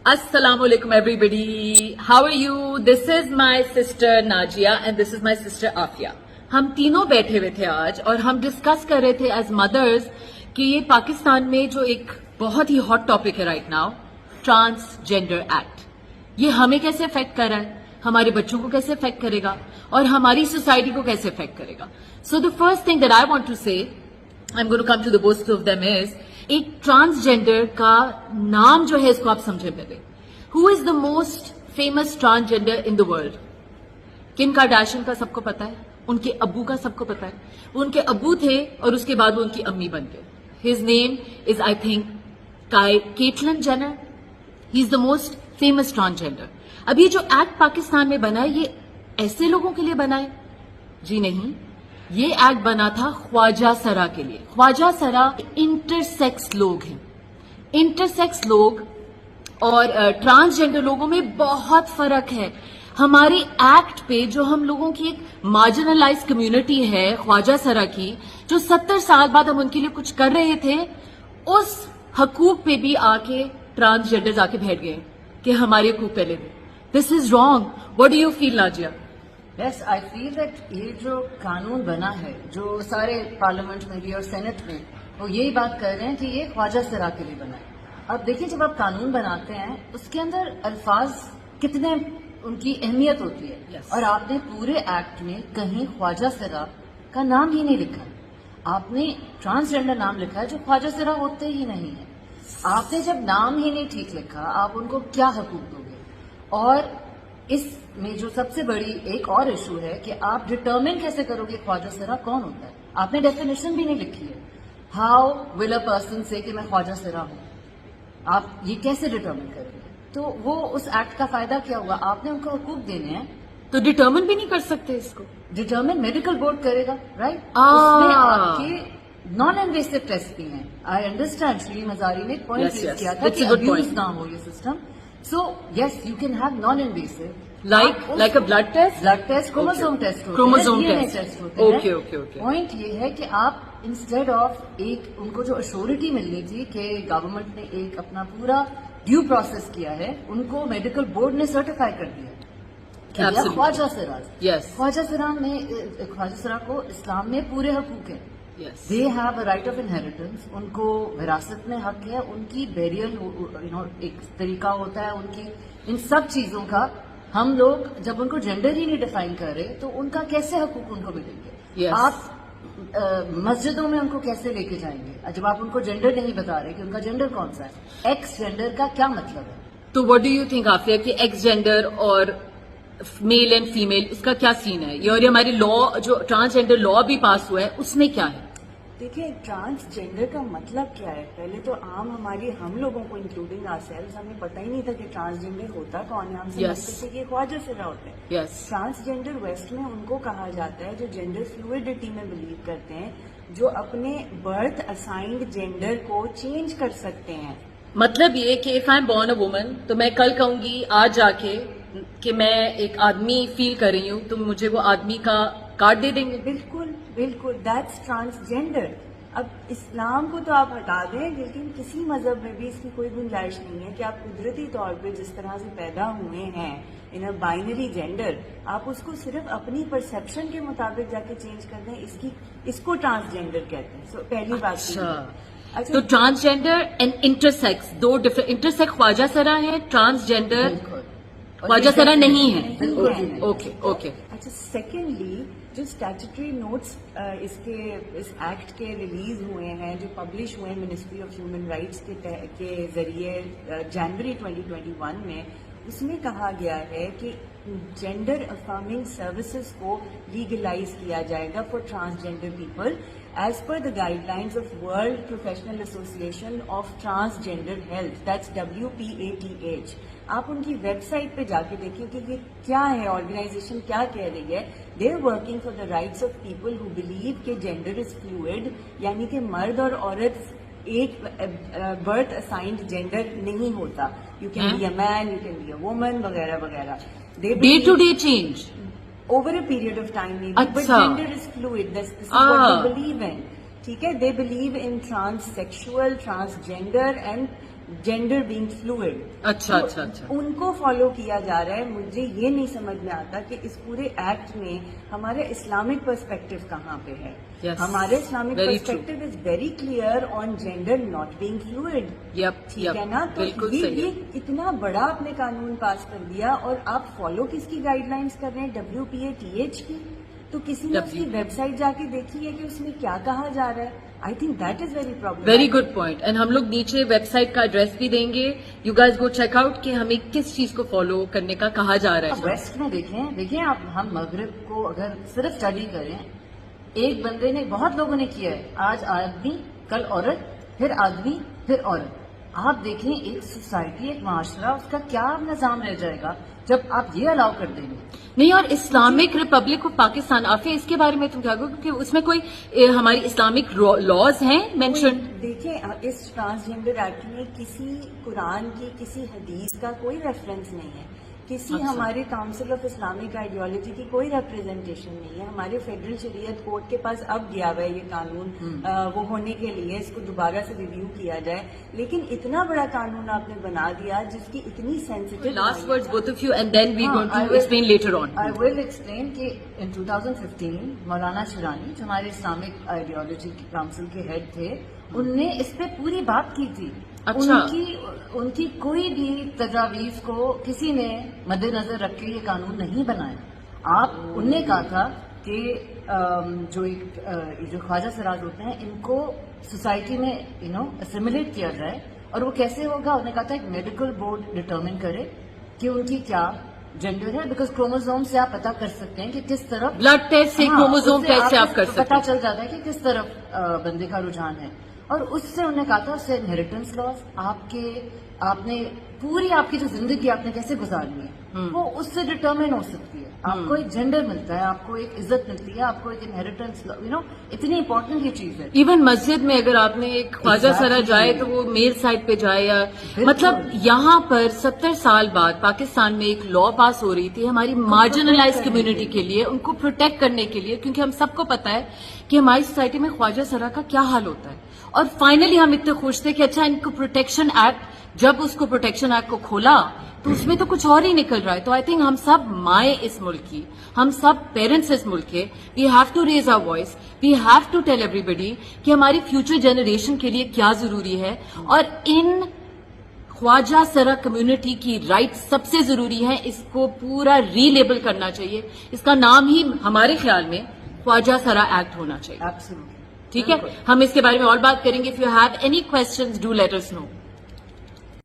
Assalamu alaikum everybody. How are you? This is my sister Najia and this is my sister Afia. हम तीनों बैठे हुए थे आज और हम डिस्कस कर रहे थे एज मदर्स कि ये पाकिस्तान में जो एक बहुत ही हॉट टॉपिक है राइट नाउ, ट्रांसजेंडर एक्ट, ये हमें कैसे अफेक्ट कर रहा है, हमारे बच्चों को कैसे अफेक्ट करेगा और हमारी सोसाइटी को कैसे अफेक्ट करेगा. So the first thing that I want to say, I am going to come to the both of them is, एक ट्रांसजेंडर का नाम जो है इसको आप समझे पहले. Who is the most famous transgender in the world? Kim Kardashian का सबको पता है, उनके अब्बू का सबको पता है. वो उनके अब्बू थे और उसके बाद वो उनकी अम्मी बन गए. His name is I think Caitlyn Jenner. He is the most famous transgender. अब ये जो एक्ट पाकिस्तान में बना है ये ऐसे लोगों के लिए बना है? जी नहीं, ये एक्ट बना था ख्वाजा सरा के लिए. ख्वाजा सरा इंटरसेक्स लोग हैं. इंटरसेक्स लोग और ट्रांसजेंडर लोगों में बहुत फर्क है. हमारे एक्ट पे जो हम लोगों की एक मार्जिनलाइज कम्युनिटी है ख्वाजा सरा की, जो 70 साल बाद हम उनके लिए कुछ कर रहे थे, उस हकूक पे भी आके ट्रांसजेंडर्स आके बैठ गए कि हमारे हकूक पहले भी. This is wrong. What do you feel Nazia? Yes, I feel that ये जो कानून बना है, जो सारे पार्लियामेंट में भी और सेनेट में वो यही बात कर रहे हैं कि ये ख्वाजा सरा के लिए बना है. अब देखिए, जब आप कानून बनाते हैं उसके अंदर अल्फाज कितने उनकी अहमियत होती है. Yes. और आपने पूरे एक्ट में कहीं ख्वाजा सरा का नाम ही नहीं लिखा. आपने ट्रांसजेंडर नाम लिखा है जो ख्वाजा सरा होते ही नहीं है. आपने जब नाम ही नहीं ठीक लिखा, आप उनको क्या हकूक दोगे? और इसमें जो सबसे बड़ी एक और इशू है कि आप डिटर्मिन कैसे करोगे ख्वाजा सरा कौन होता है? आपने डेफिनेशन भी नहीं लिखी है. हाउ विल अ पर्सन से कि मैं ख्वाजा सरा हूं? आप ये कैसे डिटर्मिन करेंगे? तो वो उस एक्ट का फायदा क्या हुआ? आपने उनको हकूक देने हैं तो डिटर्मिन भी नहीं कर सकते इसको. डिटर्मिन मेडिकल बोर्ड करेगा, राइट? उसमें आपके नॉन इन्वेसिव टेस्ट भी हैं. आई अंडरस्टैंड श्री मजारी ने पॉइंट रेज किया था कि अब्यूज ना हो ये system. So yes, you can have non invasive like a blood test, chromosome test होते हैं, क्रोमोसोम DNA टेस्ट टेस्ट होते हैं. Okay okay okay. पॉइंट ये है कि आप इंस्टेड ऑफ एक उनको जो अश्योरिटी मिलनी थी कि गवर्नमेंट ने एक अपना पूरा ड्यू प्रोसेस किया है, उनको मेडिकल बोर्ड ने सर्टिफाई कर दिया. ख्वाजा सरा, यस, ख्वाजा सरा को इस्लाम में पूरे हकूक है. Yes, they have a right of inheritance. उनको विरासत में हक है. उनकी बेरियल एक तरीका होता है उनकी. इन सब चीजों का हम लोग जब उनको जेंडर ही नहीं डिफाइन कर रहे तो उनका कैसे हकूक उनको मिलेंगे? Yes. आप मस्जिदों में उनको कैसे लेके जाएंगे जब आप उनको जेंडर नहीं बता रहे कि उनका जेंडर कौन सा है? एक्स जेंडर का क्या मतलब है? तो what do you think Afia कि एक्स जेंडर और मेल एंड फीमेल इसका क्या सीन है? ये और हमारे लॉ जो ट्रांसजेंडर लॉ भी पास हुआ है उसमें क्या है? देखिए, ट्रांसजेंडर का मतलब क्या है? पहले तो हम लोगों को इंक्लूडिंग आवरसेल्व्स हमें पता ही नहीं था कि ट्रांसजेंडर होता कौन है. हम समझते थे कि ख्वाजा सरा होते हैं. यस, ट्रांसजेंडर वेस्ट में उनको कहा जाता है जो जेंडर फ्लूइडिटी में बिलीव करते हैं, जो अपने बर्थ असाइंड जेंडर को चेंज कर सकते हैं. मतलब ये कि if I am born a woman तो मैं कल कहूंगी आज जाके कि मैं एक आदमी फील कर रही हूँ तो मुझे वो आदमी का कार्ड दे देंगे. बिल्कुल बिल्कुल, दैट्स ट्रांसजेंडर. अब इस्लाम को तो आप हटा दें, लेकिन किसी मजहब में भी इसकी कोई गुंजाइश नहीं है कि आप कुदरती तौर पे जिस तरह से पैदा हुए हैं इन अ बाइनरी जेंडर, आप उसको सिर्फ अपनी परसेप्शन के मुताबिक जाके चेंज कर दें. इसको ट्रांसजेंडर कहते हैं. सो पहली बात. अच्छा, तो ट्रांसजेंडर एंड इंटरसेक्स दो डिफरेंट. इंटरसेक्स ख्वाजा सरा है, ट्रांसजेंडर ख्वाजा सरा नहीं है. Okay okay. अच्छा, सेकेंडली जो स्टैट्यूटरी नोट्स इस एक्ट के रिलीज हुए हैं, जो पब्लिश हुए हैं मिनिस्ट्री ऑफ ह्यूमन राइट्स के जरिए जनवरी 2021 में, उसमें कहा गया है कि जेंडर अफर्मिंग सर्विसेज को लीगलाइज किया जाएगा for transgender people as per the guidelines of World Professional Association of Transgender Health, that's WPATH. आप उनकी वेबसाइट पे जाके देखिए कि ये क्या है, ऑर्गेनाइजेशन क्या कह रही है. They are working for the rights of people who believe कि जेंडर इज फ्लूइड, यानी कि मर्द और औरत एक बर्थ असाइंड जेंडर नहीं होता. You can be a man, you can be a woman, वगैरह वगैरह. Day to day change over a period of time maybe, but gender is fluid. This is what they believe in. ठीक है, they believe in transsexual, transgender and gender being fluid. अच्छा अच्छा अच्छा. उनको follow किया जा रहा है. मुझे ये नहीं समझ में आता कि इस पूरे एक्ट में हमारा इस्लामिक पर्सपेक्टिव कहाँ पे है. Yes. हमारे Islamic Very true. Perspective is very clear on gender not being fluid. Yup ठीक यप है ना. तो बिल्कुल ये सही है. इतना बड़ा आपने कानून पास कर दिया और आप फॉलो किसकी गाइडलाइंस कर रहे हैं, WPATH की. तो किसी ने उसकी वेबसाइट जाके देखी है कि उसमें क्या कहा जा रहा है. I think that is very problem. Very good point. And हम लोग नीचे वेबसाइट का एड्रेस भी देंगे. You guys go check out कि हमें किस चीज को फॉलो करने का कहा जा रहा अब है. वेस्ट में देखें आप, हम मगरिब को अगर सिर्फ स्टडी करें, एक बंदे ने, बहुत लोगों ने किया है, आज आदमी कल औरत, फिर आदमी फिर औरत. आप देखें एक सोसाइटी, एक माशरा, उसका क्या निजाम रह जाएगा जब आप ये अलाउ कर देंगे. नहीं, और Islamic Republic of Pakistan, Afia, इसके बारे में तुम क्या कहोगे? क्योंकि उसमें कोई हमारी इस्लामिक लॉज हैं मेंशन? देखिए, इस ट्रांसजेंडर एक्ट में किसी कुरान की, किसी हदीस का कोई रेफरेंस नहीं है. किसी अच्छा. हमारे काउंसिल ऑफ इस्लामिक आइडियोलॉजी की कोई रिप्रेजेंटेशन नहीं है. हमारे फेडरल शरीयत कोर्ट के पास अब गया हुआ है ये कानून वो होने के लिए, इसको दोबारा से रिव्यू किया जाए. लेकिन इतना बड़ा कानून आपने बना दिया जिसकी इतनी sensitive. Last words both of you and then we going to explain later on. I will explain कि इन 2015 मौलाना शिरानी, जो हमारे इस्लामिक आइडियोलॉजी काउंसिल के हेड थे, उनने इस पे पूरी बात की थी. अच्छा. उनकी कोई भी तजावीज को किसी ने मद्देनजर रख के ये कानून नहीं बनाया. उनने कहा था कि जो ख्वाजा सराज होते हैं, इनको सोसाइटी में असिमिलेट किया जाए. और वो कैसे होगा? उन्होंने कहा था एक मेडिकल बोर्ड डिटर्मिन करे कि उनकी क्या जेंडर है, बिकॉज क्रोमोसोम से आप पता कर सकते हैं कि किस तरफ ब्लड टेस्ट से क्रोमोसोम टेस्ट से आप कर सकते पता हैं. चल जाता है कि किस तरफ बंदे का रुझान है. और उससे उन्होंने कहा था उससे इनहेरिटेंस लॉस, आपने पूरी आपकी जो जिंदगी आपने कैसे गुजारनी है वो उससे डिटर्मिन हो सकती है. आपको एक जेंडर मिलता है, आपको एक इज्जत मिलती है, आपको एक इनहेरिटेंस, इतनी इंपॉर्टेंट ये चीज है. इवन मस्जिद में अगर आपने एक ख्वाजा सरा जाए तो वो मेल साइड पे जाए, या मतलब यहाँ पर 70 साल बाद पाकिस्तान में एक लॉ पास हो रही थी हमारी मार्जिनलाइज कम्युनिटी के लिए, उनको प्रोटेक्ट करने के लिए, क्योंकि हम सबको पता है कि हमारी सोसाइटी में ख्वाजा सरा का क्या हाल होता है. और फाइनली हम इतने खुश थे कि अच्छा, इनको प्रोटेक्शन एक्ट, जब उसको प्रोटेक्शन एक्ट को खोला तो उसमें तो कुछ और ही निकल रहा है. तो आई थिंक हम सब माए इस मुल्क की, हम सब पेरेंट्स इस मुल्क के, we have to raise our voice, we have to tell everybody कि हमारी फ्यूचर जनरेशन के लिए क्या जरूरी है. और इन ख्वाजा सरा कम्युनिटी की राइट सबसे जरूरी है. इसको पूरा रीलेबल करना चाहिए. इसका नाम ही हमारे ख्याल में ख्वाजा सरा एक्ट होना चाहिए. एब्सोल्युटली. ठीक है, हम इसके बारे में और बात करेंगे. If you have any questions do let us know.